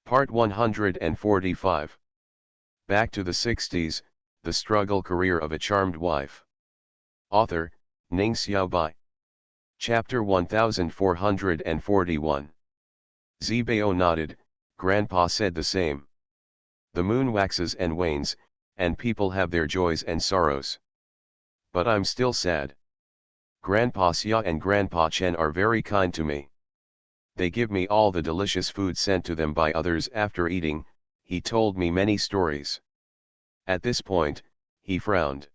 Part 145. Back to the 60s, The Struggle Career of a Charmed Wife. Author, Ning Xiaobai. Chapter 1441. Zibao nodded, Grandpa said the same. The moon waxes and wanes, and people have their joys and sorrows. But I'm still sad. Grandpa Xia and Grandpa Chen are very kind to me. They give me all the delicious food sent to them by others after eating. He told me many stories. At this point, he frowned.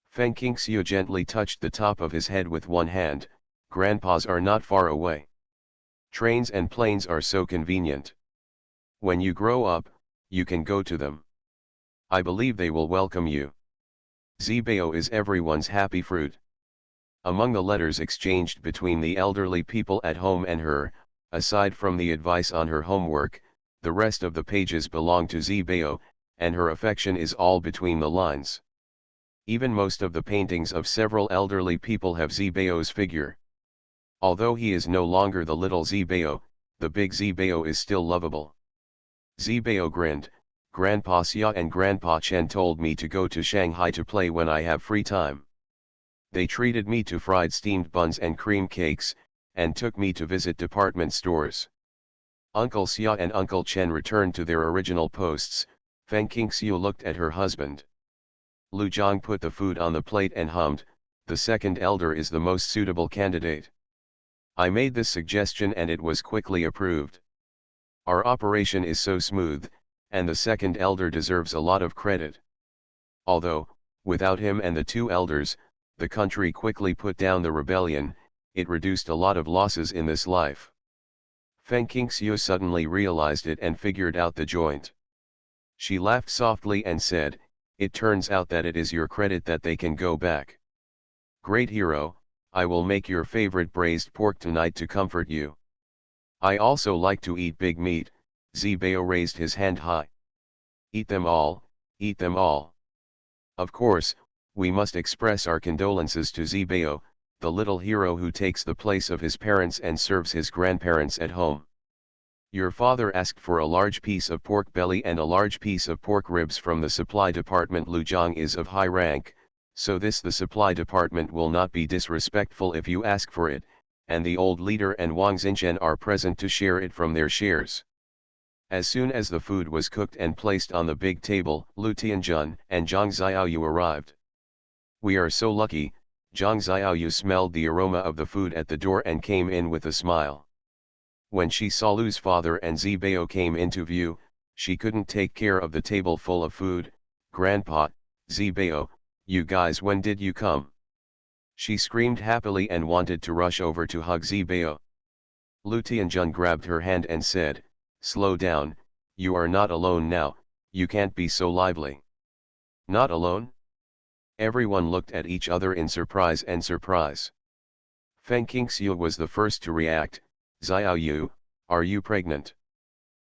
Feng Qingxiu gently touched the top of his head with one hand. Grandpas are not far away. Trains and planes are so convenient. When you grow up, you can go to them. I believe they will welcome you. Zibao is everyone's happy fruit. Among the letters exchanged between the elderly people at home and her, aside from the advice on her homework, the rest of the pages belong to Zibao, and her affection is all between the lines. Even most of the paintings of several elderly people have Zibao's figure. Although he is no longer the little Zibao, the big Zibao is still lovable. Zibao grinned, Grandpa Xia and Grandpa Chen told me to go to Shanghai to play when I have free time. They treated me to fried steamed buns and cream cakes, and took me to visit department stores. Uncle Xia and Uncle Chen returned to their original posts. Feng Qingxiu looked at her husband. Lu Zhang put the food on the plate and hummed, the second elder is the most suitable candidate. I made this suggestion and it was quickly approved. Our operation is so smooth, and the second elder deserves a lot of credit. Although, without him and the two elders, the country quickly put down the rebellion, it reduced a lot of losses in this life. Feng Qingxiu suddenly realized it and figured out the joint. She laughed softly and said, it turns out that it is your credit that they can go back. Great hero, I will make your favorite braised pork tonight to comfort you. I also like to eat big meat. Zibao raised his hand high. Eat them all, eat them all. Of course, we must express our condolences to Zibao, the little hero who takes the place of his parents and serves his grandparents at home. Your father asked for a large piece of pork belly and a large piece of pork ribs from the supply department. Lu Zhang is of high rank, so the supply department will not be disrespectful if you ask for it, and the old leader and Wang Xinchen are present to share it from their shares. As soon as the food was cooked and placed on the big table, Lu Tianjun and Zhang Xiaoyu arrived. We are so lucky. Zhang Xiaoyu smelled the aroma of the food at the door and came in with a smile. When she saw Lu's father and Zibao came into view, she couldn't take care of the table full of food. Grandpa, Zibao, you guys, when did you come? She screamed happily and wanted to rush over to hug Zibao. Lu Tianjun grabbed her hand and said, slow down, you are not alone now, you can't be so lively. Not alone? Everyone looked at each other in surprise and surprise. Feng Qingxiu was the first to react. Xiaoyu, are you pregnant?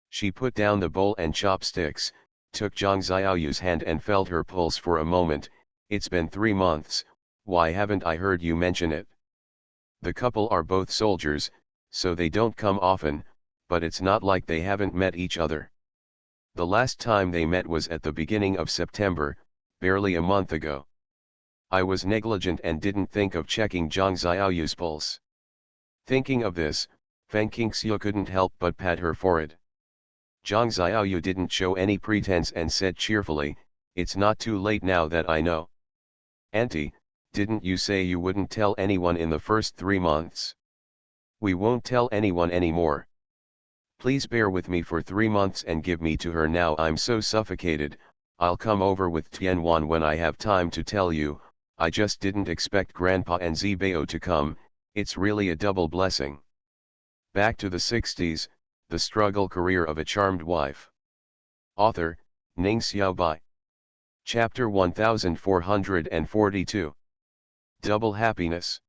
She put down the bowl and chopsticks, took Zhang Xiaoyu's hand and felt her pulse for a moment. It's been 3 months, why haven't I heard you mention it? The couple are both soldiers, so they don't come often, but it's not like they haven't met each other. The last time they met was at the beginning of September, barely a month ago. I was negligent and didn't think of checking Zhang Xiaoyu's pulse. Thinking of this, Feng Qingxiu couldn't help but pat her forehead. Zhang Xiaoyu didn't show any pretense and said cheerfully, it's not too late now that I know. Auntie, didn't you say you wouldn't tell anyone in the first 3 months? We won't tell anyone anymore. Please bear with me for 3 months and give me to her now. I'm so suffocated. I'll come over with Tianwan when I have time to tell you. I just didn't expect Grandpa and Zibao to come. It's really a double blessing. Back to the 60s, The Struggle Career of a Charmed Wife. Author, Ning Xiaobai. Chapter 1442. Double Happiness.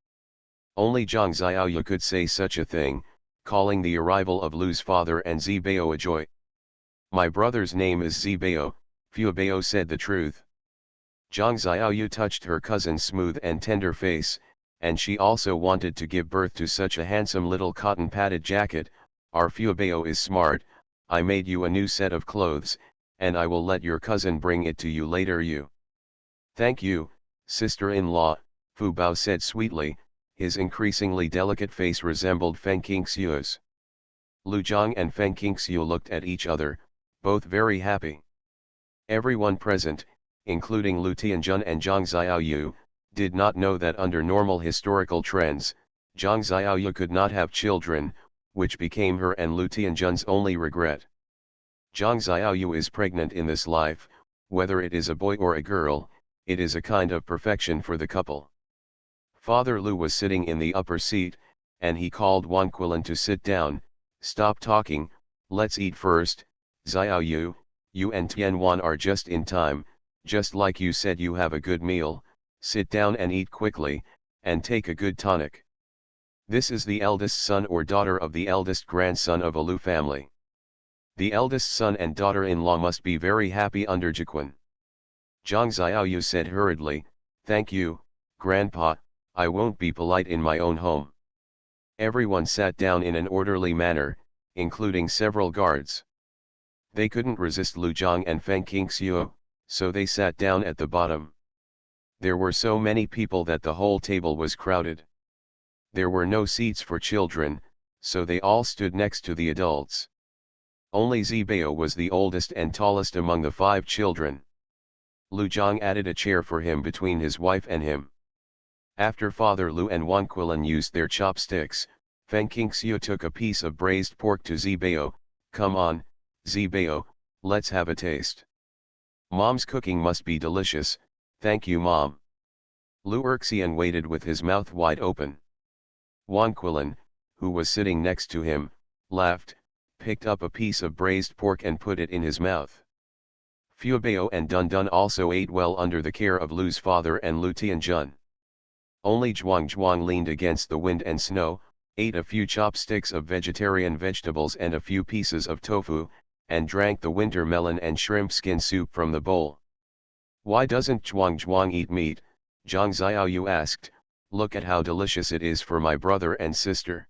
Only Zhang Xiaoyu could say such a thing, calling the arrival of Lu's father and Zibao a joy. My brother's name is Zibao, Fuebao said the truth. Zhang Xiaoyu touched her cousin's smooth and tender face, and she also wanted to give birth to such a handsome little cotton padded jacket. Our Fuebao is smart, I made you a new set of clothes, and I will let your cousin bring it to you later. You. Thank you, sister-in-law, Fu Bao said sweetly. His increasingly delicate face resembled Feng Qingxiu's. Lu Zhang and Feng Qingxiu looked at each other, both very happy. Everyone present, including Lu Tianjun and Zhang Xiaoyu, did not know that under normal historical trends, Zhang Xiaoyu could not have children, which became her and Lu Tianjun's only regret. Zhang Xiaoyu is pregnant in this life, whether it is a boy or a girl, it is a kind of perfection for the couple. Father Lu was sitting in the upper seat, and he called Wang Quilin to sit down. Stop talking, let's eat first. Xiaoyu, you and Tianwan are just in time, just like you said. You have a good meal, sit down and eat quickly, and take a good tonic. This is the eldest son or daughter of the eldest grandson of a Lu family. The eldest son and daughter-in-law must be very happy under Jiquan. Zhang Xiaoyu said hurriedly, thank you, Grandpa, I won't be polite in my own home. Everyone sat down in an orderly manner, including several guards. They couldn't resist Lu Zhang and Feng Qingxiu, so they sat down at the bottom. There were so many people that the whole table was crowded. There were no seats for children, so they all stood next to the adults. Only Zibao was the oldest and tallest among the 5 children. Lu Zhang added a chair for him between his wife and him. After Father Lu and Wang Quilin used their chopsticks, Feng Qingxiu took a piece of braised pork to Zibao. Come on, Zibao, let's have a taste. Mom's cooking must be delicious, thank you Mom. Lu Erxian waited with his mouth wide open. Wang Quilin, who was sitting next to him, laughed, picked up a piece of braised pork and put it in his mouth. Fubao and Dun Dun also ate well under the care of Lu's father and Lu Tianjun. Only Zhuang leaned against the wind and snow, ate a few chopsticks of vegetarian vegetables and a few pieces of tofu, and drank the winter melon and shrimp skin soup from the bowl. Why doesn't Zhuang eat meat? Zhang Xiaoyu asked, look at how delicious it is for my brother and sister.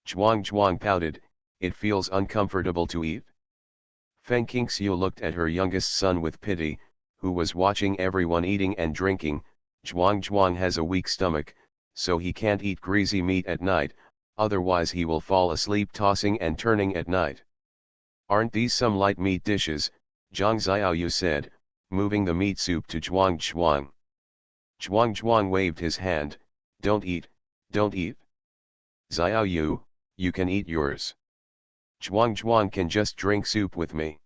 Zhuang pouted, it feels uncomfortable to eat. Feng Qingxiu looked at her youngest son with pity, who was watching everyone eating and drinking. Zhuang has a weak stomach, so he can't eat greasy meat at night, otherwise he will fall asleep tossing and turning at night. Aren't these some light meat dishes? Zhang Xiaoyu said, moving the meat soup to Zhuang. Zhuang waved his hand, don't eat, don't eat. Xiaoyu, you can eat yours. Zhuang can just drink soup with me.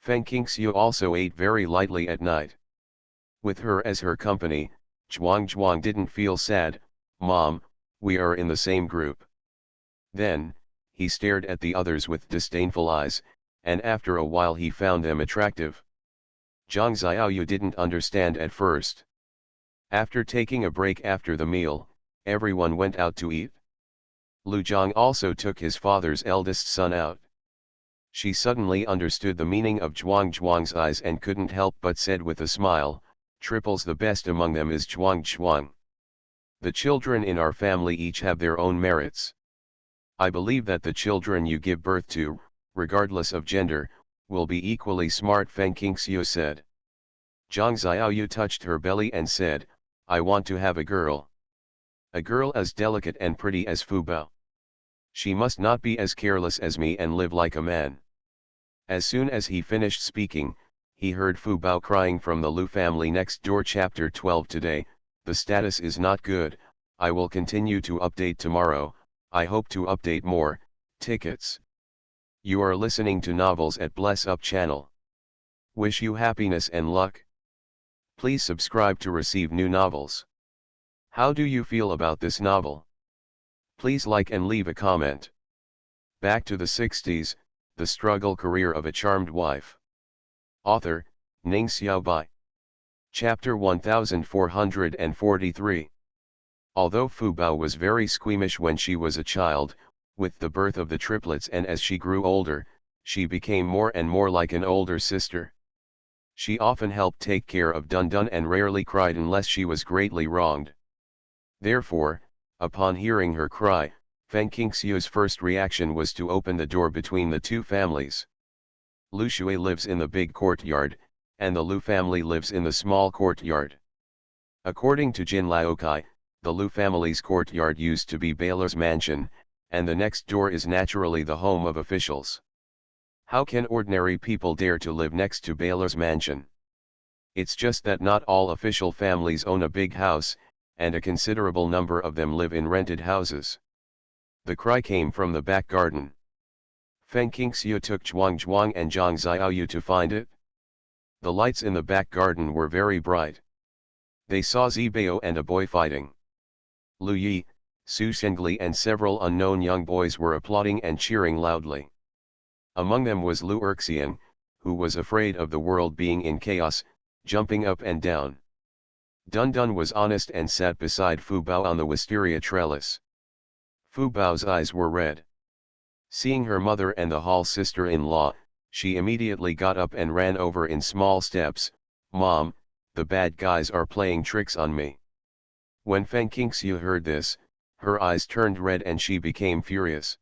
Feng Qingxiu also ate very lightly at night. With her as her company, Zhuang didn't feel sad. Mom, we are in the same group. Then, he stared at the others with disdainful eyes, and after a while he found them attractive. Zhang Xiaoyu didn't understand at first. After taking a break after the meal, everyone went out to eat. Lu Zhang also took his father's eldest son out. She suddenly understood the meaning of Zhuang's eyes and couldn't help but said with a smile, triples the best among them is Zhuang. The children in our family each have their own merits. I believe that the children you give birth to, regardless of gender, will be equally smart, Feng Qingxiu said. Zhang Xiaoyu touched her belly and said, I want to have a girl. A girl as delicate and pretty as Fu Bao. She must not be as careless as me and live like a man. As soon as he finished speaking, he heard Fu Bao crying from the Lu family next door. Chapter 12 Today, the status is not good, I will continue to update tomorrow, I hope to update more, tickets. You are listening to Novels at Bless Up channel. Wish you happiness and luck. Please subscribe to receive new novels. How do you feel about this novel? Please like and leave a comment. Back to the 60s, the struggle career of a charmed wife. Author, Ning Xiaobai. Chapter 1443. Although Fu Bao was very squeamish when she was a child, with the birth of the triplets and as she grew older, she became more and more like an older sister. She often helped take care of Dun Dun and rarely cried unless she was greatly wronged. Therefore, upon hearing her cry, Feng Qingxiu's first reaction was to open the door between the two families. Lu Shui lives in the big courtyard, and the Lu family lives in the small courtyard. According to Jin Laokai, the Lu family's courtyard used to be Baylor's mansion, and the next door is naturally the home of officials. How can ordinary people dare to live next to Baylor's mansion? It's just that not all official families own a big house, and a considerable number of them live in rented houses. The cry came from the back garden. Feng Qingxiu took Zhuang and Zhang Xiaoyu to find it. The lights in the back garden were very bright. They saw Zibao and a boy fighting. Lu Yi, Su Shengli and several unknown young boys were applauding and cheering loudly. Among them was Lu Erxian, who was afraid of the world being in chaos, jumping up and down. Dun Dun was honest and sat beside Fu Bao on the wisteria trellis. Fu Bao's eyes were red. Seeing her mother and the hall sister-in-law, she immediately got up and ran over in small steps. "Mom, the bad guys are playing tricks on me." When Feng Qingxiu heard this, her eyes turned red and she became furious.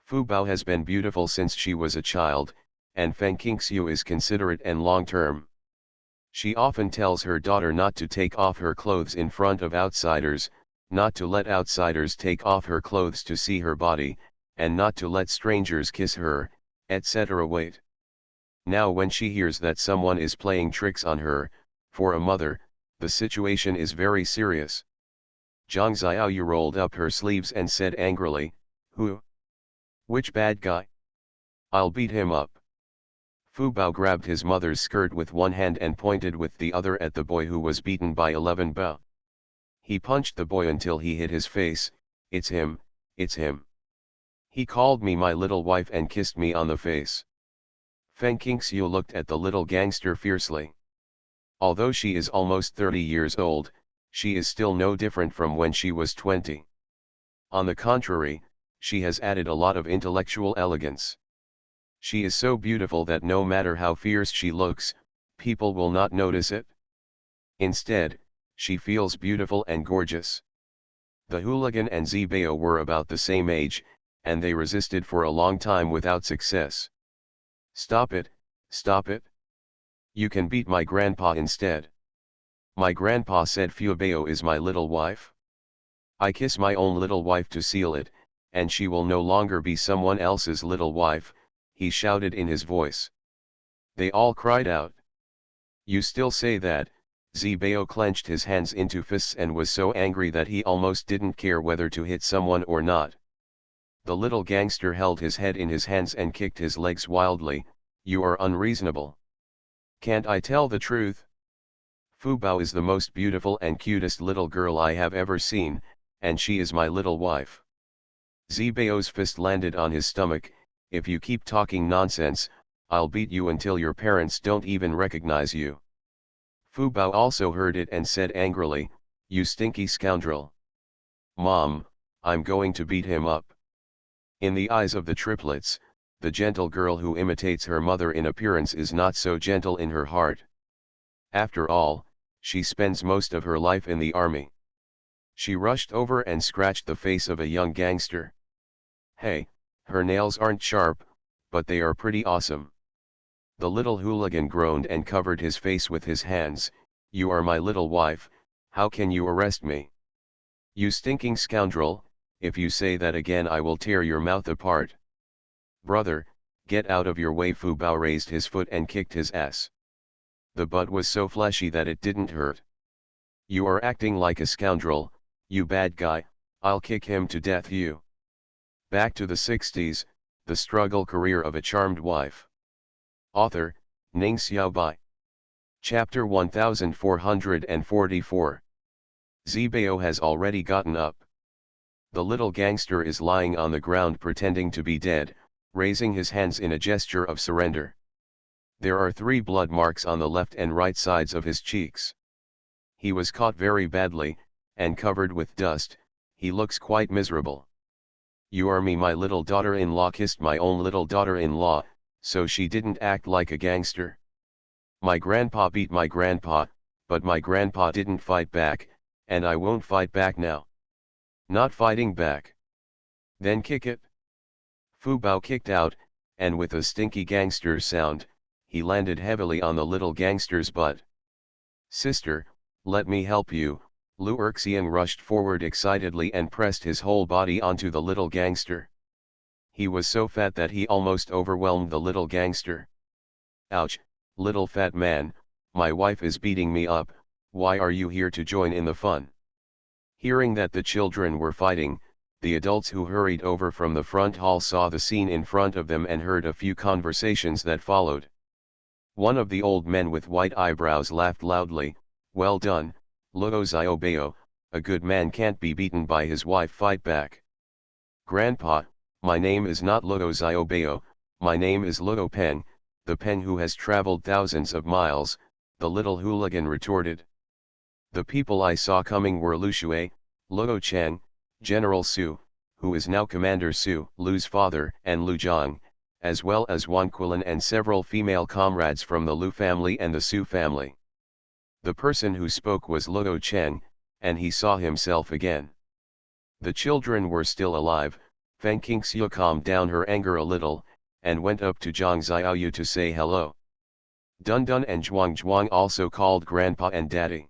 Fu Bao has been beautiful since she was a child, and Feng Qingxiu is considerate and long-term. She often tells her daughter not to take off her clothes in front of outsiders, not to let outsiders take off her clothes to see her body, and not to let strangers kiss her, etc. Wait. Now when she hears that someone is playing tricks on her, for a mother, the situation is very serious. Zhang Xiaoyu rolled up her sleeves and said angrily, "Who? Which bad guy? I'll beat him up." Fu Bao grabbed his mother's skirt with one hand and pointed with the other at the boy who was beaten by 11 Bao. He punched the boy until he hit his face. "It's him, it's him. He called me my little wife and kissed me on the face." Feng Qingxiu looked at the little gangster fiercely. Although she is almost 30 years old, she is still no different from when she was 20. On the contrary, she has added a lot of intellectual elegance. She is so beautiful that no matter how fierce she looks, people will not notice it. Instead, she feels beautiful and gorgeous. The hooligan and Zibao were about the same age, and they resisted for a long time without success. "Stop it, stop it. You can beat my grandpa instead." "My grandpa said Fubao is my little wife. I kiss my own little wife to seal it, and she will no longer be someone else's little wife," he shouted in his voice. They all cried out. "You still say that?" Zibao clenched his hands into fists and was so angry that he almost didn't care whether to hit someone or not. The little gangster held his head in his hands and kicked his legs wildly. "You are unreasonable. Can't I tell the truth? Fu Bao is the most beautiful and cutest little girl I have ever seen, and she is my little wife." Zibao's fist landed on his stomach. "If you keep talking nonsense, I'll beat you until your parents don't even recognize you." Fu Bao also heard it and said angrily, "You stinky scoundrel. Mom, I'm going to beat him up." In the eyes of the triplets, the gentle girl who imitates her mother in appearance is not so gentle in her heart. After all, she spends most of her life in the army. She rushed over and scratched the face of a young gangster. "Hey, her nails aren't sharp, but they are pretty awesome." The little hooligan groaned and covered his face with his hands. "You are my little wife, how can you arrest me? You stinking scoundrel, if you say that again I will tear your mouth apart." "Brother, get out of your way." Fu Bao raised his foot and kicked his ass. The butt was so fleshy that it didn't hurt. "You are acting like a scoundrel, you bad guy, I'll kick him to death you." Back to the 60s, the struggle career of a charmed wife. Author, Ning Xiaobai. Chapter 1444. Zibao has already gotten up. The little gangster is lying on the ground pretending to be dead, raising his hands in a gesture of surrender. There are 3 blood marks on the left and right sides of his cheeks. He was caught very badly, and covered with dust. He looks quite miserable. "You are me, my little daughter-in-law kissed my own little daughter-in-law, so she didn't act like a gangster. My grandpa beat my grandpa, but my grandpa didn't fight back, and I won't fight back now." Not fighting back. Then kick it. Fu Bao kicked out, and with a stinky gangster's sound, he landed heavily on the little gangster's butt. Sister, let me help you. Lu Erxiang rushed forward excitedly and pressed his whole body onto the little gangster. He was so fat that he almost overwhelmed the little gangster. Ouch, little fat man, my wife is beating me up, why are you here to join in the fun? Hearing that the children were fighting, the adults who hurried over from the front hall saw the scene in front of them and heard a few conversations that followed. One of the old men with white eyebrows laughed loudly, "Well done, Luo Xiaobao, a good man can't be beaten by his wife, fight back." "Grandpa, my name is not Luo Xiaobao, my name is Luo Peng, the Peng who has traveled thousands of miles," the little hooligan retorted. The people I saw coming were Lu Shui, Luo Cheng, General Su, who is now Commander Su, Lu's father, and Lu Zhang, as well as Wan Quilin and several female comrades from the Lu family and the Su family. The person who spoke was Luo Cheng, and he saw himself again. The children were still alive. Feng Qingxiu calmed down her anger a little, and went up to Zhang Xiaoyu to say hello. Dun Dun and Zhuang also called Grandpa and Daddy.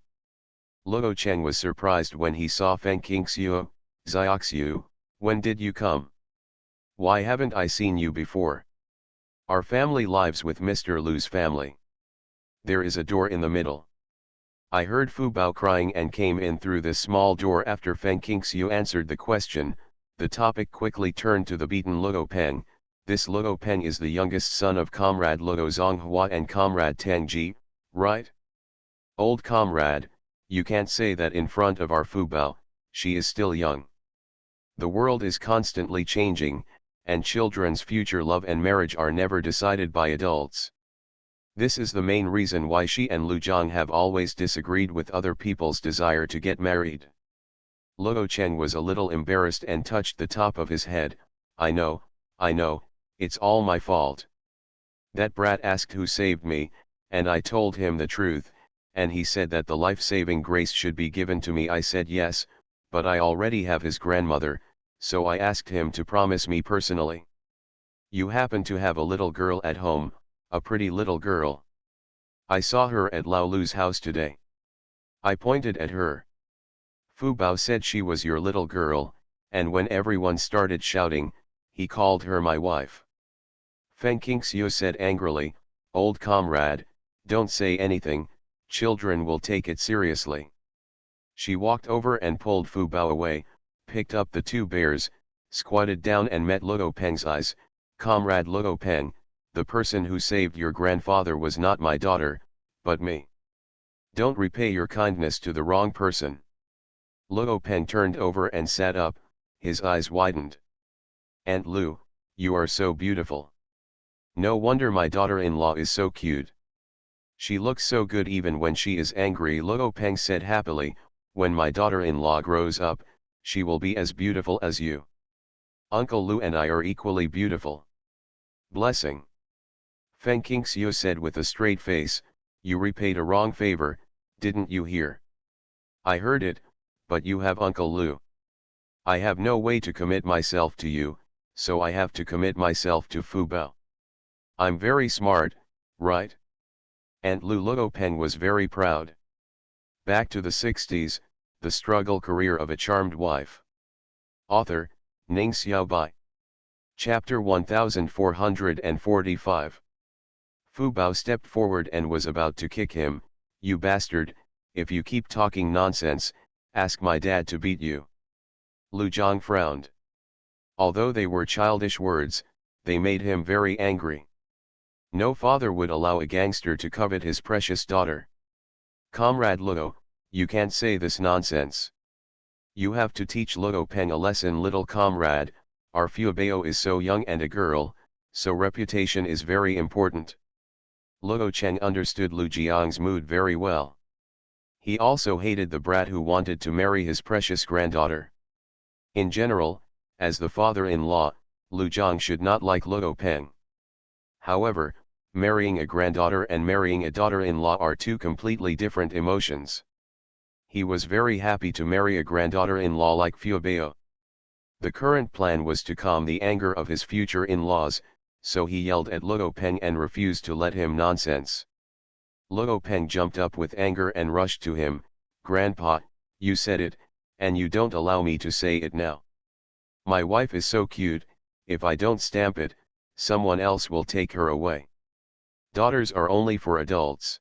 Luo Cheng was surprised when he saw Feng Qingxiu. "Xiaoxiu, when did you come? Why haven't I seen you before? Our family lives with Mr. Lu's family. There is a door in the middle." I heard Fu Bao crying and came in through this small door. After Feng Qingxiu answered the question, the topic quickly turned to the beaten Luo Peng. This Luo Peng is the youngest son of Comrade Luo Zonghua and Comrade Tang Ji, right? Old comrade, you can't say that in front of our Fu Bao, she is still young. The world is constantly changing, and children's future love and marriage are never decided by adults. This is the main reason why she and Lu Zhang have always disagreed with other people's desire to get married. Luo Cheng was a little embarrassed and touched the top of his head. I know, it's all my fault. That brat asked who saved me, and I told him the truth, and he said that the life-saving grace should be given to me. I said yes, but I already have his grandmother, so I asked him to promise me personally. You happen to have a little girl at home, a pretty little girl. I saw her at Lao Lu's house today. I pointed at her. Fu Bao said she was your little girl, and when everyone started shouting, he called her my wife. Feng Qingxiu said angrily, "Old comrade, don't say anything, children will take it seriously." She walked over and pulled Fu Bao away, picked up the two bears, squatted down and met Luo Peng's eyes. "Comrade Luo Peng, the person who saved your grandfather was not my daughter, but me. Don't repay your kindness to the wrong person." Luo Peng turned over and sat up, his eyes widened. "Aunt Lu, you are so beautiful. No wonder my daughter-in-law is so cute. She looks so good even when she is angry." Luo Peng said happily, "When my daughter-in-law grows up, she will be as beautiful as you. Uncle Lu and I are equally beautiful." "Blessing." Feng Qingxiu said with a straight face, "You repaid a wrong favor, didn't you hear?" "I heard it, but you have Uncle Lu. I have no way to commit myself to you, so I have to commit myself to Fu Bao. I'm very smart, right?" Aunt Lu. Luo Peng was very proud. Back to the 60s, the struggle career of a charmed wife. Author, Ning Xiaobai. Chapter 1445. Fu Bao stepped forward and was about to kick him. "You bastard, if you keep talking nonsense, ask my dad to beat you." Lu Zhang frowned. Although they were childish words, they made him very angry. No father would allow a gangster to covet his precious daughter. "Comrade Luo, you can't say this nonsense. You have to teach Luo Peng a lesson." "Little comrade, our Fu Bao is so young and a girl, so reputation is very important." Luo Cheng understood Lu Jiang's mood very well. He also hated the brat who wanted to marry his precious granddaughter. In general, as the father-in-law, Lu Jiang should not like Luo Peng. However, marrying a granddaughter and marrying a daughter-in-law are two completely different emotions. He was very happy to marry a granddaughter-in-law like Fu Bao. The current plan was to calm the anger of his future in-laws, so he yelled at Luo Peng and refused to let him nonsense. Luo Peng jumped up with anger and rushed to him. "Grandpa, you said it, and you don't allow me to say it now. My wife is so cute, if I don't stamp it, someone else will take her away. Daughters are only for adults.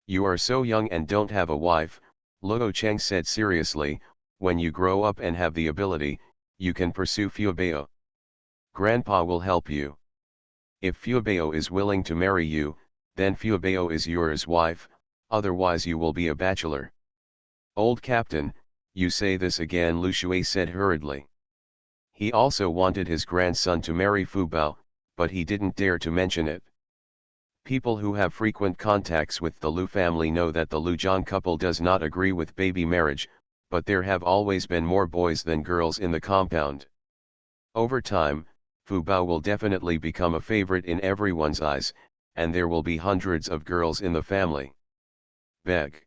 You are so young and don't have a wife," Luo Cheng said seriously. "When you grow up and have the ability, you can pursue Fuebao. Grandpa will help you. If Fuebao is willing to marry you, then Fuebao is yours wife, otherwise you will be a bachelor." "Old captain, you say this again," Lu Shui said hurriedly. He also wanted his grandson to marry Fu Bao, but he didn't dare to mention it. People who have frequent contacts with the Lu family know that the Lu Zhang couple does not agree with baby marriage, but there have always been more boys than girls in the compound. Over time, Fu Bao will definitely become a favorite in everyone's eyes, and there will be hundreds of girls in the family. Beg.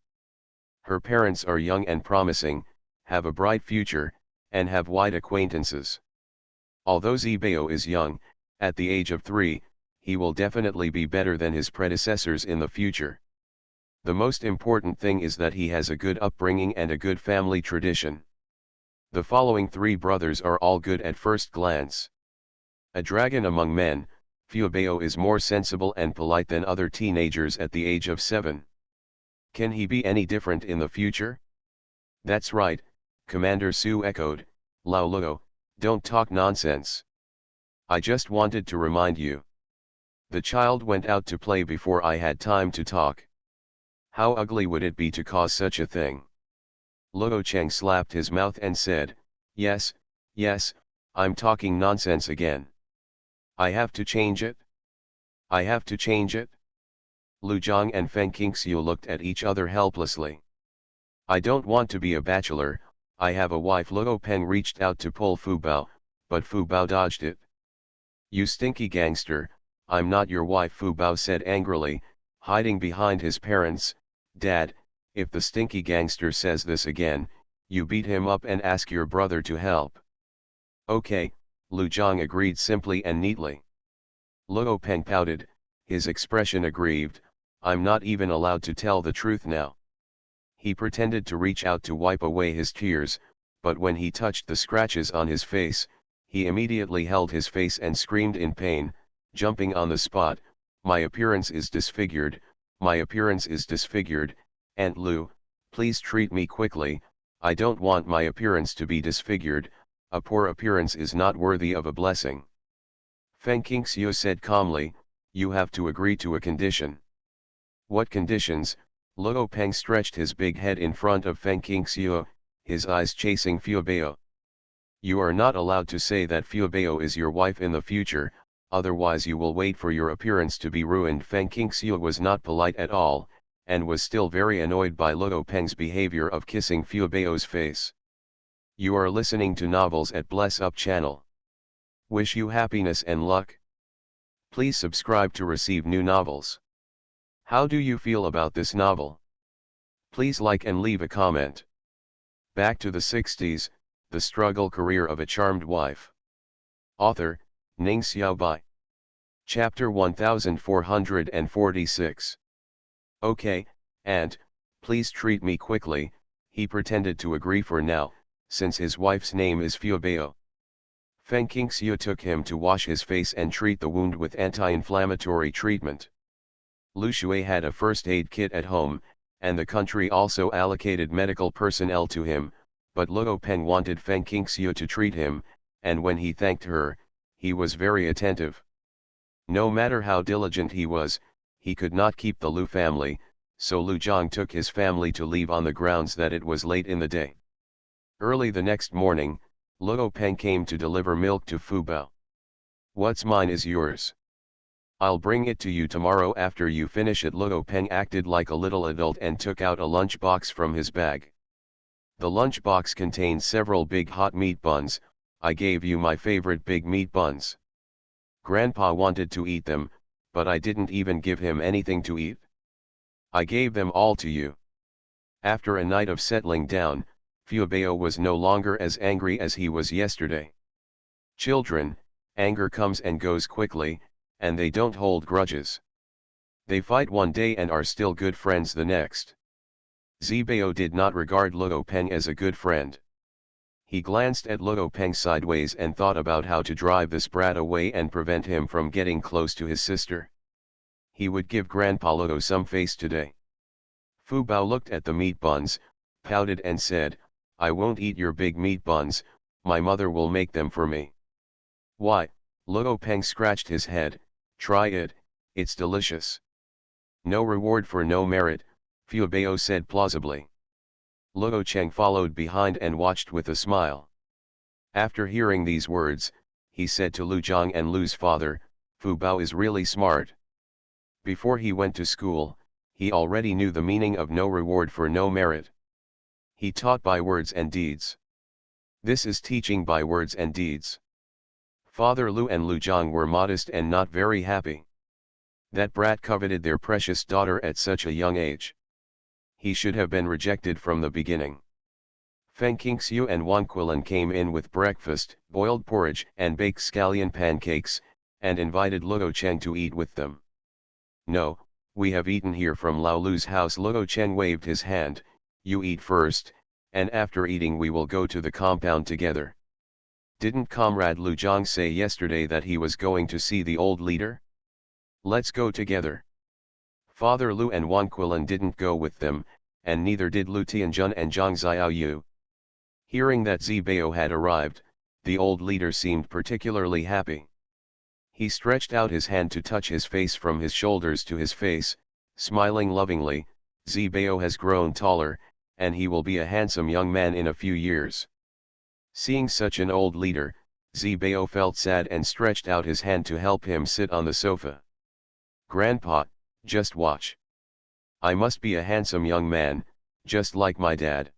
Her parents are young and promising, have a bright future, and have wide acquaintances. Although Zibao is young, at the age of 3, he will definitely be better than his predecessors in the future. The most important thing is that he has a good upbringing and a good family tradition. The following 3 brothers are all good at first glance. A dragon among men, Fuebao is more sensible and polite than other teenagers at the age of 7. Can he be any different in the future? That's right, Commander Su echoed. "Lao Luo, don't talk nonsense. I just wanted to remind you. The child went out to play before I had time to talk. How ugly would it be to cause such a thing?" Luo Cheng slapped his mouth and said, Yes, I'm talking nonsense again. I have to change it? I have to change it?" Lu Zhang and Feng Qingxiu looked at each other helplessly. "I don't want to be a bachelor, I have a wife." Luo Peng reached out to pull Fu Bao, but Fu Bao dodged it. "You stinky gangster, I'm not your wife," Fu Bao said angrily, hiding behind his parents. "Dad, if the stinky gangster says this again, you beat him up and ask your brother to help." "Okay," Lu Zhang agreed simply and neatly. Luo Peng pouted, his expression aggrieved. "I'm not even allowed to tell the truth now." He pretended to reach out to wipe away his tears, but when he touched the scratches on his face, he immediately held his face and screamed in pain, jumping on the spot. "My appearance is disfigured, my appearance is disfigured, Aunt Lu, please treat me quickly, I don't want my appearance to be disfigured, a poor appearance is not worthy of a blessing." Feng Qingxiu said calmly, "You have to agree to a condition." "What conditions?" Luo Peng stretched his big head in front of Feng Qingxiu, his eyes chasing Fuebao. "You are not allowed to say that Fuebao is your wife in the future, otherwise you will wait for your appearance to be ruined." Feng Qingxiu was not polite at all, and was still very annoyed by Luo Peng's behavior of kissing Fuebao's face. You are listening to Novels at Bless Up channel. Wish you happiness and luck. Please subscribe to receive new novels. How do you feel about this novel? Please like and leave a comment. Back to the 60s, the struggle career of a charmed wife. Author, Ning Xiaobai. Chapter 1446. "Okay, Aunt, please treat me quickly," he pretended to agree for now, since his wife's name is Fuebao. Feng Qingxiu took him to wash his face and treat the wound with anti-inflammatory treatment. Lu Shui had a first aid kit at home, and the country also allocated medical personnel to him, but Luo Peng wanted Feng Qingxiu to treat him, and when he thanked her, he was very attentive. No matter how diligent he was, he could not keep the Lu family, so Lu Zhang took his family to leave on the grounds that it was late in the day. Early the next morning, Luo Peng came to deliver milk to Fu Bao. "What's mine is yours. I'll bring it to you tomorrow after you finish it." Luo Peng acted like a little adult and took out a lunch box from his bag. The lunch box contained several big hot meat buns. "I gave you my favorite big meat buns. Grandpa wanted to eat them, but I didn't even give him anything to eat. I gave them all to you." After a night of settling down, Fubao was no longer as angry as he was yesterday. Children, anger comes and goes quickly, and they don't hold grudges. They fight one day and are still good friends the next. Zibao did not regard Luo Peng as a good friend. He glanced at Luo Peng sideways and thought about how to drive this brat away and prevent him from getting close to his sister. He would give Grandpa Luo some face today. Fu Bao looked at the meat buns, pouted and said, "I won't eat your big meat buns, my mother will make them for me." "Why?" Luo Peng scratched his head, "Try it, it's delicious." "No reward for no merit," Fu Bao said plausibly. Luo Cheng followed behind and watched with a smile. After hearing these words, he said to Lu Zhang and Lu's father, "Fu Bao is really smart." Before he went to school, he already knew the meaning of no reward for no merit. He taught by words and deeds. This is teaching by words and deeds. Father Lu and Lu Zhang were modest and not very happy. That brat coveted their precious daughter at such a young age. He should have been rejected from the beginning. Feng Qingxiu and Wang Quilin came in with breakfast, boiled porridge and baked scallion pancakes, and invited Luo Cheng to eat with them. "No, we have eaten here from Lao Lu's house." Luo Cheng waved his hand, "You eat first, and after eating we will go to the compound together." "Didn't Comrade Lu Zhang say yesterday that he was going to see the old leader?" "Let's go together." Father Lu and Wang Quilin didn't go with them, and neither did Lu Tianjun and Zhang Xiaoyu. Hearing that Zibao had arrived, the old leader seemed particularly happy. He stretched out his hand to touch his face from his shoulders to his face, smiling lovingly. "Zibao has grown taller, and he will be a handsome young man in a few years." Seeing such an old leader, Zibao felt sad and stretched out his hand to help him sit on the sofa. "Grandpa, just watch. I must be a handsome young man, just like my dad.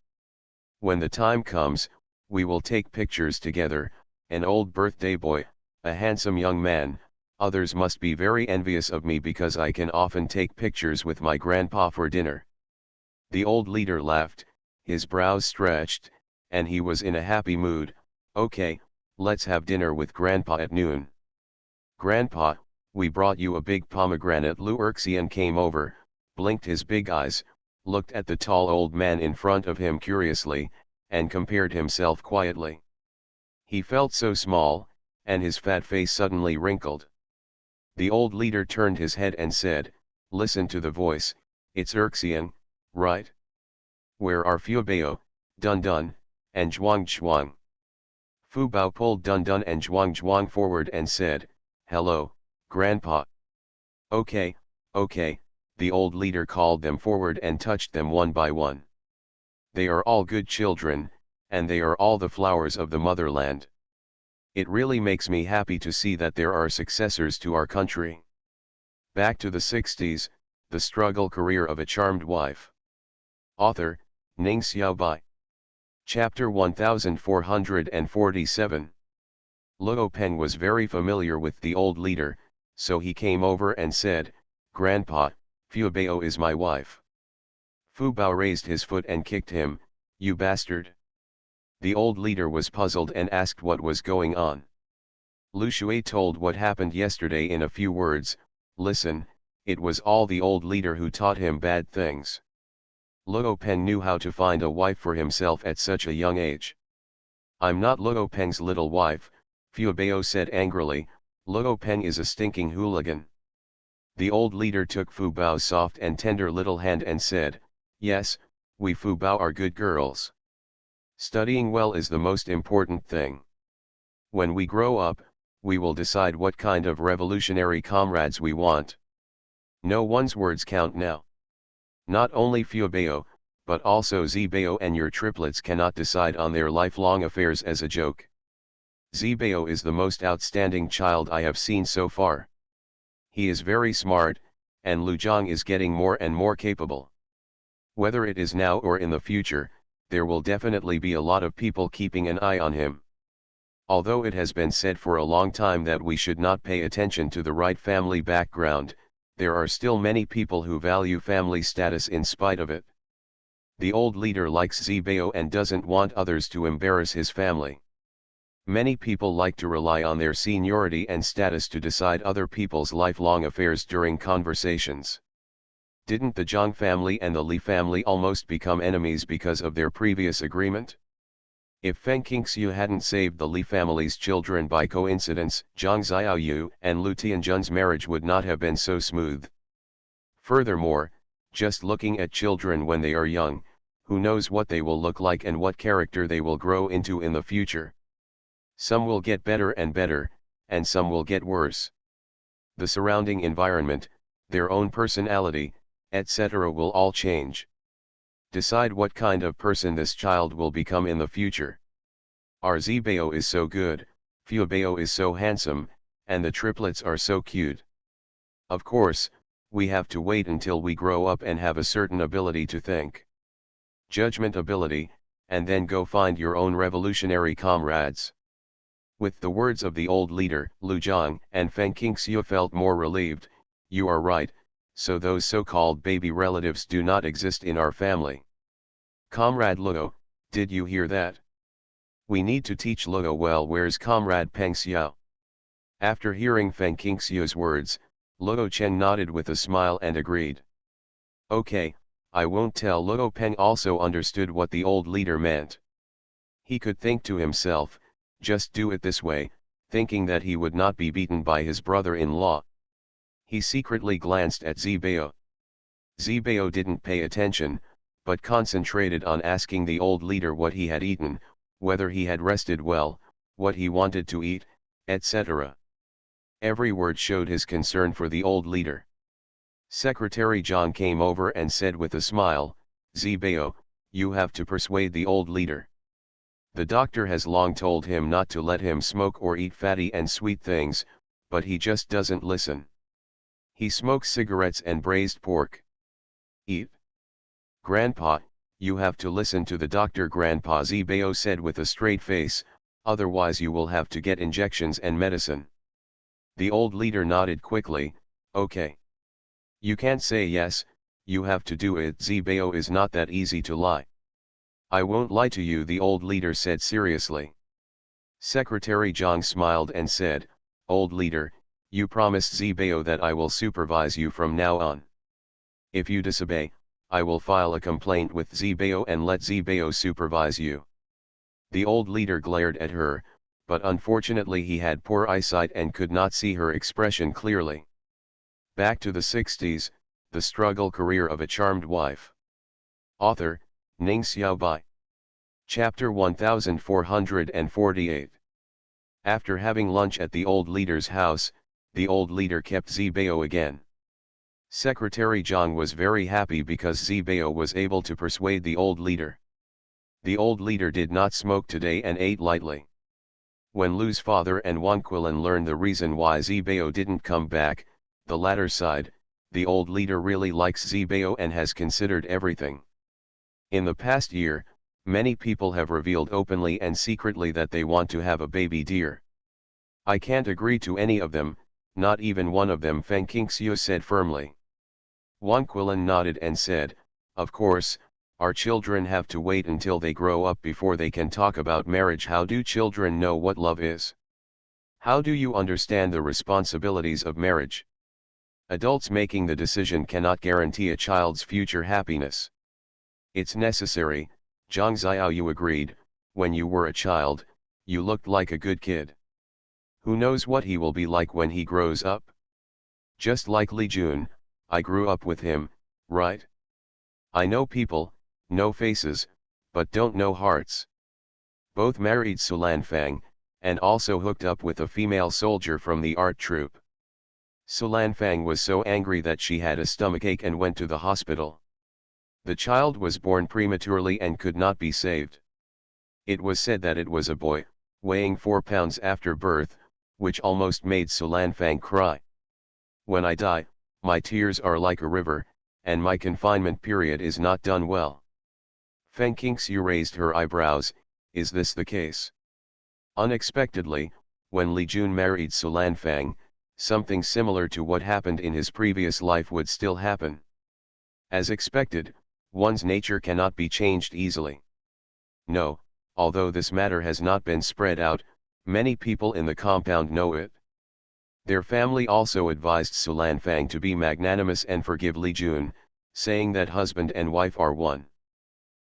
When the time comes, we will take pictures together, an old birthday boy, a handsome young man. Others must be very envious of me because I can often take pictures with my grandpa for dinner." The old leader laughed, his brows stretched, and he was in a happy mood. "Okay, let's have dinner with Grandpa at noon." "Grandpa, we brought you a big pomegranate." Lu Erxian came over, blinked his big eyes, looked at the tall old man in front of him curiously, and compared himself quietly. He felt so small, and his fat face suddenly wrinkled. The old leader turned his head and said, "Listen to the voice, it's Erxian, right? Where are Fubao, Dun Dun, and Zhuang Zhuang?" Fu Bao pulled Dun Dun and Zhuang Zhuang forward and said, "Hello, Grandpa." Okay, the old leader called them forward and touched them one by one. "They are all good children, and they are all the flowers of the motherland. It really makes me happy to see that there are successors to our country." Back to the 60s, the struggle career of a charmed wife. Author, Ning Xiaobai. Chapter 1447. Luo Peng was very familiar with the old leader, so he came over and said, "Grandpa, Fubao is my wife." Fu Bao raised his foot and kicked him. "You bastard." The old leader was puzzled and asked what was going on. Lu Shui told what happened yesterday in a few words. Listen, it was all the old leader who taught him bad things. Luo Peng knew how to find a wife for himself at such a young age. "I'm not Luo Peng's little wife," Fu Bao said angrily. "Luo Peng is a stinking hooligan." The old leader took Fu Bao's soft and tender little hand and said, "Yes, we Fu Bao are good girls. Studying well is the most important thing. When we grow up, we will decide what kind of revolutionary comrades we want. No one's words count now. Not only Fu Bao, but also Zibao and your triplets cannot decide on their lifelong affairs as a joke. Zibao is the most outstanding child I have seen so far. He is very smart, and Lu Zhang is getting more and more capable. Whether it is now or in the future, there will definitely be a lot of people keeping an eye on him. Although it has been said for a long time that we should not pay attention to the right family background, there are still many people who value family status in spite of it. The old leader likes Zibao and doesn't want others to embarrass his family. Many people like to rely on their seniority and status to decide other people's lifelong affairs during conversations. Didn't the Zhang family and the Li family almost become enemies because of their previous agreement? If Feng Qingxiu hadn't saved the Li family's children by coincidence, Zhang Xiaoyu and Lu Tianjun's marriage would not have been so smooth. Furthermore, just looking at children when they are young, who knows what they will look like and what character they will grow into in the future. Some will get better and better, and some will get worse. The surrounding environment, their own personality, etc. will all change. Decide what kind of person this child will become in the future. Our Zibao is so good, Fuebao is so handsome, and the triplets are so cute. Of course, we have to wait until we grow up and have a certain ability to think. Judgment ability, and then go find your own revolutionary comrades. With the words of the old leader, Lu Zhang and Feng Qingxiu felt more relieved. You are right, so those so-called baby relatives do not exist in our family. Comrade Luo, did you hear that? We need to teach Luo well. Where's Comrade Peng Xiao? After hearing Feng Qingxiu's words, Luo Chen nodded with a smile and agreed. Okay, I won't tell. Luo Peng also understood what the old leader meant. He could think to himself, just do it this way, thinking that he would not be beaten by his brother-in-law. He secretly glanced at Zibao. Zibao didn't pay attention, but concentrated on asking the old leader what he had eaten, whether he had rested well, what he wanted to eat, etc. Every word showed his concern for the old leader. Secretary Zhang came over and said with a smile, Zibao, you have to persuade the old leader. The doctor has long told him not to let him smoke or eat fatty and sweet things, but he just doesn't listen. He smokes cigarettes and braised pork. Eat. Grandpa, you have to listen to the doctor. Grandpa, Zibao said with a straight face, otherwise you will have to get injections and medicine. The old leader nodded quickly, okay. You can't say yes, you have to do it. Zibao is not that easy to lie. I won't lie to you, the old leader said seriously. Secretary Zhang smiled and said, old leader, you promised Zibao that I will supervise you from now on. If you disobey, I will file a complaint with Zibao and let Zibao supervise you. The old leader glared at her, but unfortunately he had poor eyesight and could not see her expression clearly. Back to the 60s, the struggle career of a charmed wife. Author, Ning Xiaobai. Chapter 1448. After having lunch at the old leader's house, the old leader kept Zibao again. Secretary Zhang was very happy because Zibao was able to persuade the old leader. The old leader did not smoke today and ate lightly. When Lu's father and Wanquilin learned the reason why Zibao didn't come back, the latter sighed, the old leader really likes Zibao and has considered everything. In the past year, many people have revealed openly and secretly that they want to have a baby deer. I can't agree to any of them, not even one of them, Feng Qingxiu said firmly. Wanquilin nodded and said, of course, our children have to wait until they grow up before they can talk about marriage. How do children know what love is? How do you understand the responsibilities of marriage? Adults making the decision cannot guarantee a child's future happiness. It's necessary, Zhang Xiaoyu agreed, when you were a child, you looked like a good kid. Who knows what he will be like when he grows up? Just like Li Jun, I grew up with him, right? I know people, know faces, but don't know hearts. Both married Sulan Fang, and also hooked up with a female soldier from the art troupe. Sulan Fang was so angry that she had a stomachache and went to the hospital. The child was born prematurely and could not be saved. It was said that it was a boy, weighing 4 pounds after birth, which almost made Sulan Fang cry. When I die, my tears are like a river, and my confinement period is not done well. Feng Qingxiu raised her eyebrows, is this the case? Unexpectedly, when Li Jun married Sulan Fang, something similar to what happened in his previous life would still happen. As expected, One's nature cannot be changed easily. No, although this matter has not been spread out, many people in the compound know it. Their family also advised Su Lanfang to be magnanimous and forgive Li Jun, saying that husband and wife are one.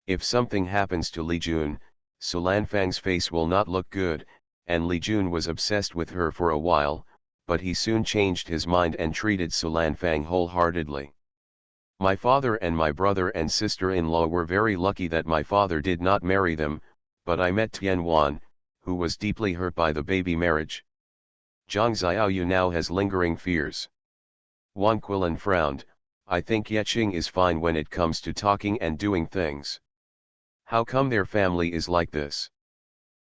If something happens to Li Jun, Su Lanfang's face will not look good, and Li Jun was obsessed with her for a while, but he soon changed his mind and treated Su Lanfang wholeheartedly. My father and my brother and sister-in-law were very lucky that my father did not marry them, but I met Tian Wan, who was deeply hurt by the baby marriage. Zhang Xiaoyu now has lingering fears. Wan Quilin frowned. I think Yeqing is fine when it comes to talking and doing things. How come their family is like this?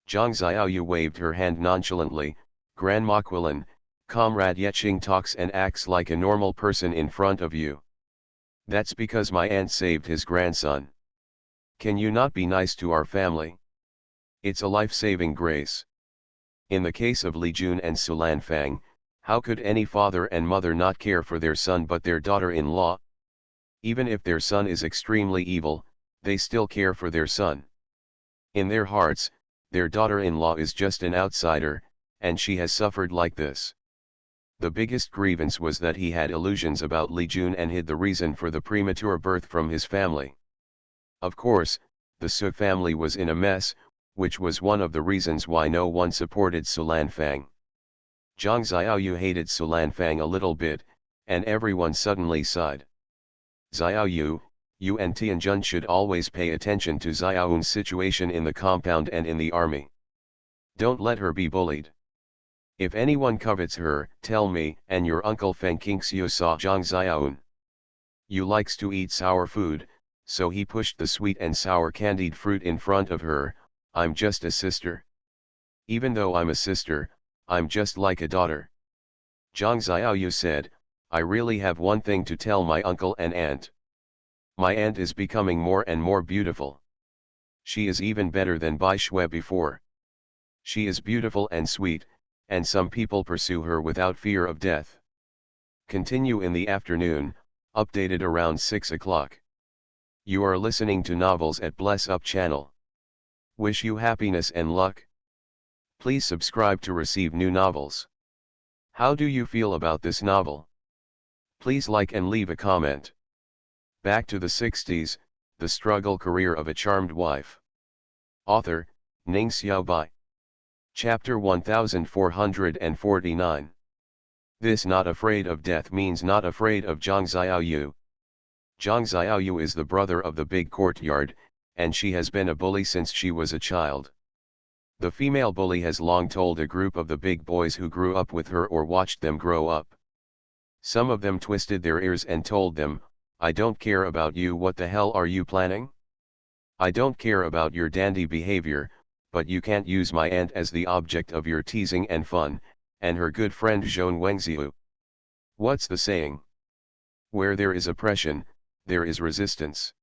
Zhang Xiaoyu waved her hand nonchalantly. Grandma Quilin, Comrade Yeqing talks and acts like a normal person in front of you. That's because my aunt saved his grandson. Can you not be nice to our family? It's a life-saving grace. In the case of Li Jun and Su Lanfang, how could any father and mother not care for their son but their daughter-in-law? Even if their son is extremely evil, they still care for their son. In their hearts, their daughter-in-law is just an outsider, and she has suffered like this. The biggest grievance was that he had illusions about Li Jun and hid the reason for the premature birth from his family. Of course, the Su family was in a mess, which was one of the reasons why no one supported Su Lanfang. Zhang Xiaoyu hated Su Lanfang a little bit, and everyone suddenly sighed. Xiaoyu, you and Tianjun should always pay attention to Xiaoyun's situation in the compound and in the army. Don't let her be bullied. If anyone covets her, tell me. And your uncle Feng Qingxiu saw Zhang Xiaoyun. You likes to eat sour food, so he pushed the sweet and sour candied fruit in front of her. I'm just a sister. Even though I'm a sister, I'm just like a daughter. Zhang Xiaoyu said, I really have one thing to tell my uncle and aunt. My aunt is becoming more and more beautiful. She is even better than Bai Shui before. She is beautiful and sweet, and some people pursue her without fear of death. Continue in the afternoon, updated around 6 o'clock. You are listening to novels at Bless Up channel. Wish you happiness and luck. Please subscribe to receive new novels. How do you feel about this novel? Please like and leave a comment. Back to the 60s, the struggle career of a charmed wife. Author, Ning Xiaobai. Chapter 1449. This not afraid of death means not afraid of Zhang Xiaoyu. Zhang Xiaoyu is the brother of the big courtyard, and she has been a bully since she was a child. The female bully has long told a group of the big boys who grew up with her or watched them grow up. Some of them twisted their ears and told them, I don't care about you, what the hell are you planning? I don't care about your dandy behavior, but you can't use my aunt as the object of your teasing and fun, and her good friend Zhong Wengziu. What's the saying? Where there is oppression, there is resistance.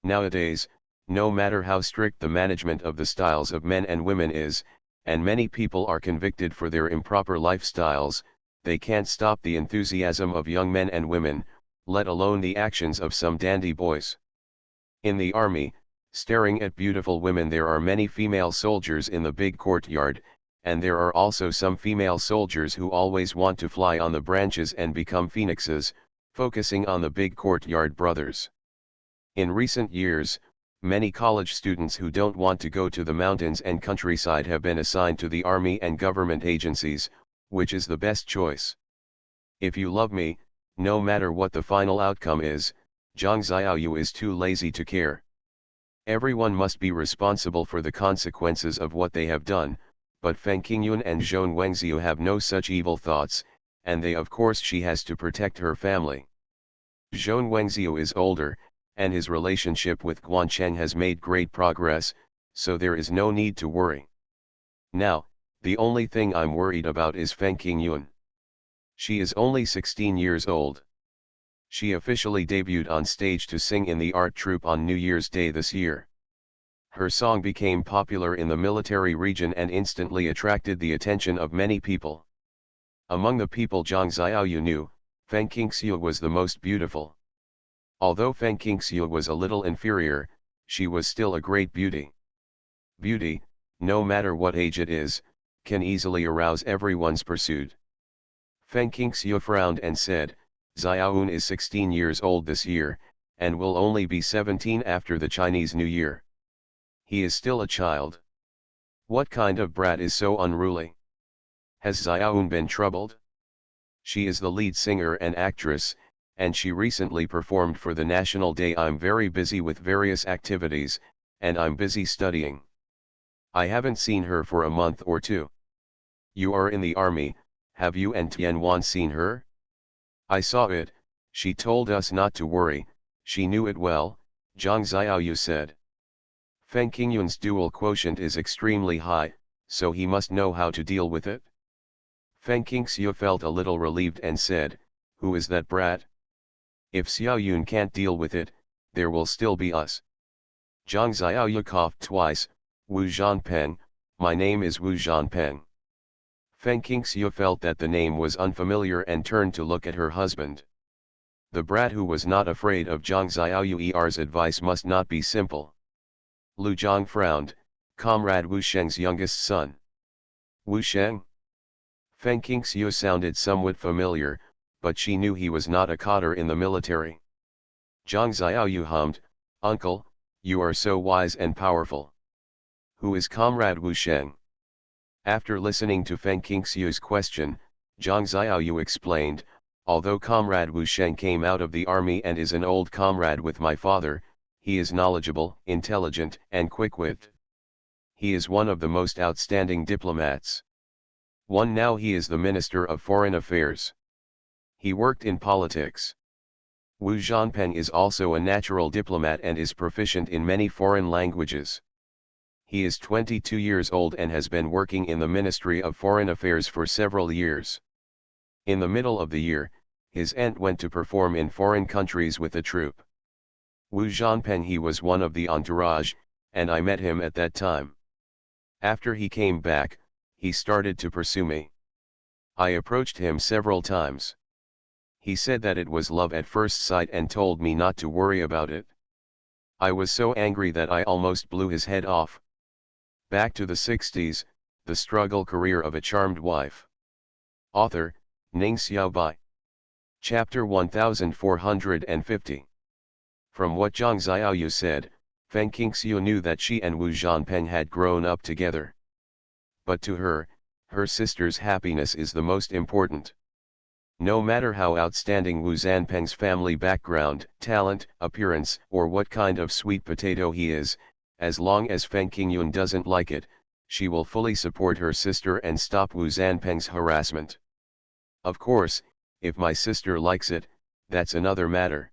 Nowadays, no matter how strict the management of the styles of men and women is, and many people are convicted for their improper lifestyles, they can't stop the enthusiasm of young men and women, let alone the actions of some dandy boys. In the army, staring at beautiful women, there are many female soldiers in the big courtyard, and there are also some female soldiers who always want to fly on the branches and become phoenixes, focusing on the big courtyard brothers. In recent years, many college students who don't want to go to the mountains and countryside have been assigned to the army and government agencies, which is the best choice. If you love me, no matter what the final outcome is, Zhang Xiaoyu is too lazy to care. Everyone must be responsible for the consequences of what they have done, but Feng Qingyun and Zhong Wengziu have no such evil thoughts, and she has to protect her family. Zhong Wengziu is older, and his relationship with Guancheng has made great progress, so there is no need to worry. Now, the only thing I'm worried about is Feng Qingyun. She is only 16 years old. She officially debuted on stage to sing in the art troupe on New Year's Day this year. Her song became popular in the military region and instantly attracted the attention of many people. Among the people Zhang Xiaoyu knew, Feng Qingxiu was the most beautiful. Although Feng Qingxiu was a little inferior, she was still a great beauty. Beauty, no matter what age it is, can easily arouse everyone's pursuit. Feng Qingxiu frowned and said, Xiaoyun is 16 years old this year, and will only be 17 after the Chinese New Year. He is still a child. What kind of brat is so unruly? Has Xiaoyun been troubled? She is the lead singer and actress, and she recently performed for the National Day. I'm very busy with various activities, and I'm busy studying. I haven't seen her for a month or two. You are in the army, have you and Tianwan seen her? I saw it, she told us not to worry, she knew it well, Zhang Xiaoyu said. Feng Qingyun's dual quotient is extremely high, so he must know how to deal with it. Feng Qingxiu felt a little relieved and said, who is that brat? If Xiaoyun can't deal with it, there will still be us. Zhang Xiaoyu coughed twice, Wu Zhanpeng, my name is Wu Zhanpeng. Feng Qingxiu felt that the name was unfamiliar and turned to look at her husband. The brat who was not afraid of Zhang Xiaoyu's advice must not be simple. Lu Zhang frowned, Comrade Wu Sheng's youngest son. Wu Sheng? Feng Qingxiu sounded somewhat familiar, but she knew he was not a cotter in the military. Zhang Xiaoyu hummed, Uncle, you are so wise and powerful. Who is Comrade Wu Sheng? After listening to Feng Qingxiu's question, Zhang Xiaoyu explained, although Comrade Wu Sheng came out of the army and is an old comrade with my father, he is knowledgeable, intelligent, and quick-witted. He is one of the most outstanding diplomats. Now he is the Minister of Foreign Affairs. He worked in politics. Wu Zhanpeng is also a natural diplomat and is proficient in many foreign languages. He is 22 years old and has been working in the Ministry of Foreign Affairs for several years. In the middle of the year, his aunt went to perform in foreign countries with a troupe. Wu Zhanpeng, he was one of the entourage, and I met him at that time. After he came back, he started to pursue me. I approached him several times. He said that it was love at first sight and told me not to worry about it. I was so angry that I almost blew his head off. Back to the 60s, the struggle career of a charmed wife. Author, Ning Xiaobai. Chapter 1450. From what Zhang Xiaoyu said, Feng Qingxiu knew that she and Wu Zhanpeng had grown up together. But to her, her sister's happiness is the most important. No matter how outstanding Wu Zhanpeng's family background, talent, appearance, or what kind of sweet potato he is, as long as Feng Qingyun doesn't like it, she will fully support her sister and stop Wu Zhanpeng's harassment. Of course, if my sister likes it, that's another matter.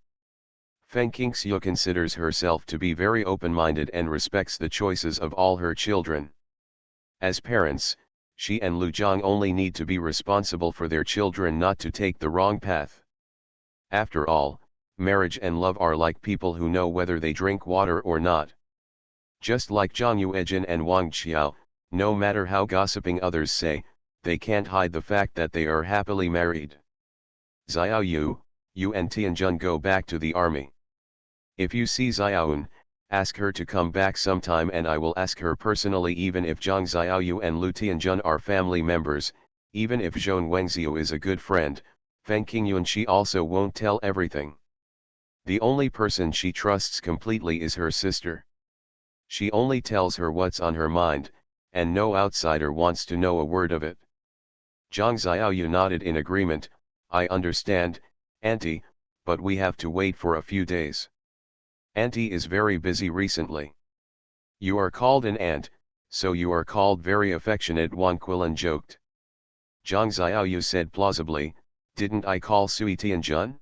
Feng Qingxiu considers herself to be very open-minded and respects the choices of all her children. As parents, she and Lu Zhang only need to be responsible for their children not to take the wrong path. After all, marriage and love are like people who know whether they drink water or not. Just like Zhang Yuejin and Wang Qiao, no matter how gossiping others say, they can't hide the fact that they are happily married. Xiaoyu, you and Tianjun go back to the army. If you see Xiaoyun, ask her to come back sometime and I will ask her personally, even if Zhang Xiaoyu and Lu Tianjun are family members, even if Zhong Wengxiu is a good friend, Feng Qingyun she also won't tell everything. The only person she trusts completely is her sister. She only tells her what's on her mind, and no outsider wants to know a word of it. Zhang Xiaoyu nodded in agreement, I understand, Auntie, but we have to wait for a few days. Auntie is very busy recently. You are called an aunt, so you are called very affectionate, Wang Quilin joked. Zhang Xiaoyu said plausibly, didn't I call Sui Tianjun?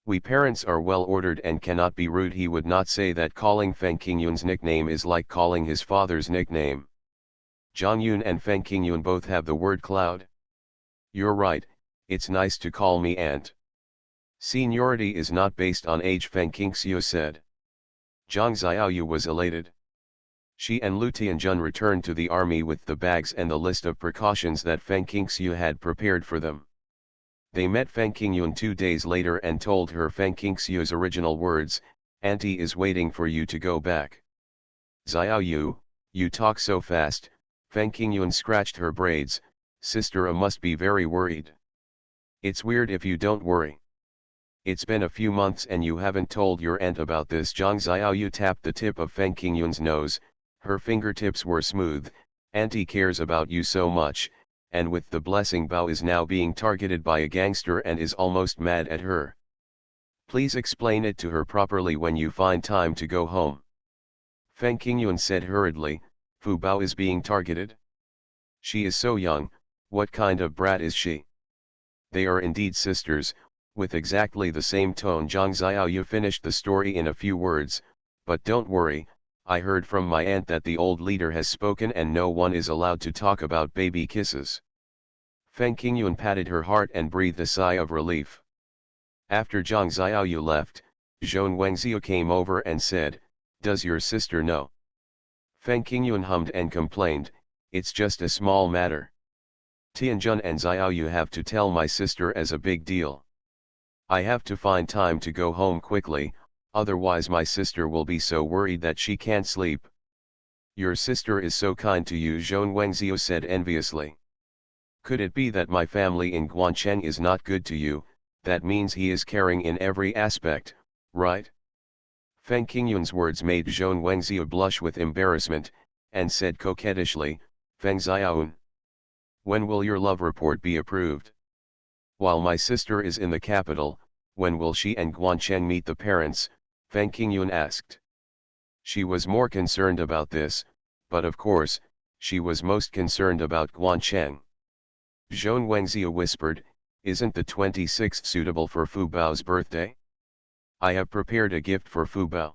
We parents are well ordered and cannot be rude. He would not say that calling Feng Qingyun's nickname is like calling his father's nickname. Zhang Yun and Feng Qingyun both have the word cloud. You're right, it's nice to call me aunt. Seniority is not based on age, Feng Qingxiu said. Zhang Xiaoyu was elated. She and Lu Tianjun returned to the army with the bags and the list of precautions that Feng Qingxiu had prepared for them. They met Feng Qingyun 2 days later and told her Feng Qingxiu's original words, "Auntie is waiting for you to go back." "Xiao Yu, you talk so fast," Feng Qingyun scratched her braids, "sister must be very worried." "It's weird if you don't worry. It's been a few months and you haven't told your aunt about this." Zhang Xiaoyu tapped the tip of Feng Qingyun's nose, her fingertips were smooth. "Auntie cares about you so much, and with the blessing Bao is now being targeted by a gangster and is almost mad at her. Please explain it to her properly when you find time to go home." Feng Qingyun said hurriedly, "Fu Bao is being targeted? She is so young, what kind of brat is she?" "They are indeed sisters." With exactly the same tone Zhang Xiaoyu finished the story in a few words, "But don't worry, I heard from my aunt that the old leader has spoken and no one is allowed to talk about baby kisses." Feng Qingyun patted her heart and breathed a sigh of relief. After Zhang Xiaoyu left, Zhong Wengzhou came over and said, "Does your sister know?" Feng Qingyun hummed and complained, "It's just a small matter. Tianjun and Xiaoyu have to tell my sister as a big deal. I have to find time to go home quickly, otherwise my sister will be so worried that she can't sleep." "Your sister is so kind to you," Zhong Wengzhou said enviously. "Could it be that my family in Guancheng is not good to you? That means he is caring in every aspect, right?" Feng Qingyun's words made Zhong Wengzhou blush with embarrassment, and said coquettishly, "Feng Xiaoyun, when will your love report be approved?" "While my sister is in the capital, when will she and Guancheng meet the parents?" Feng Qingyun asked. She was more concerned about this, but of course, she was most concerned about Guancheng. Zhong Wengzhou whispered, "Isn't the 26th suitable for Fu Bao's birthday? I have prepared a gift for Fu Bao."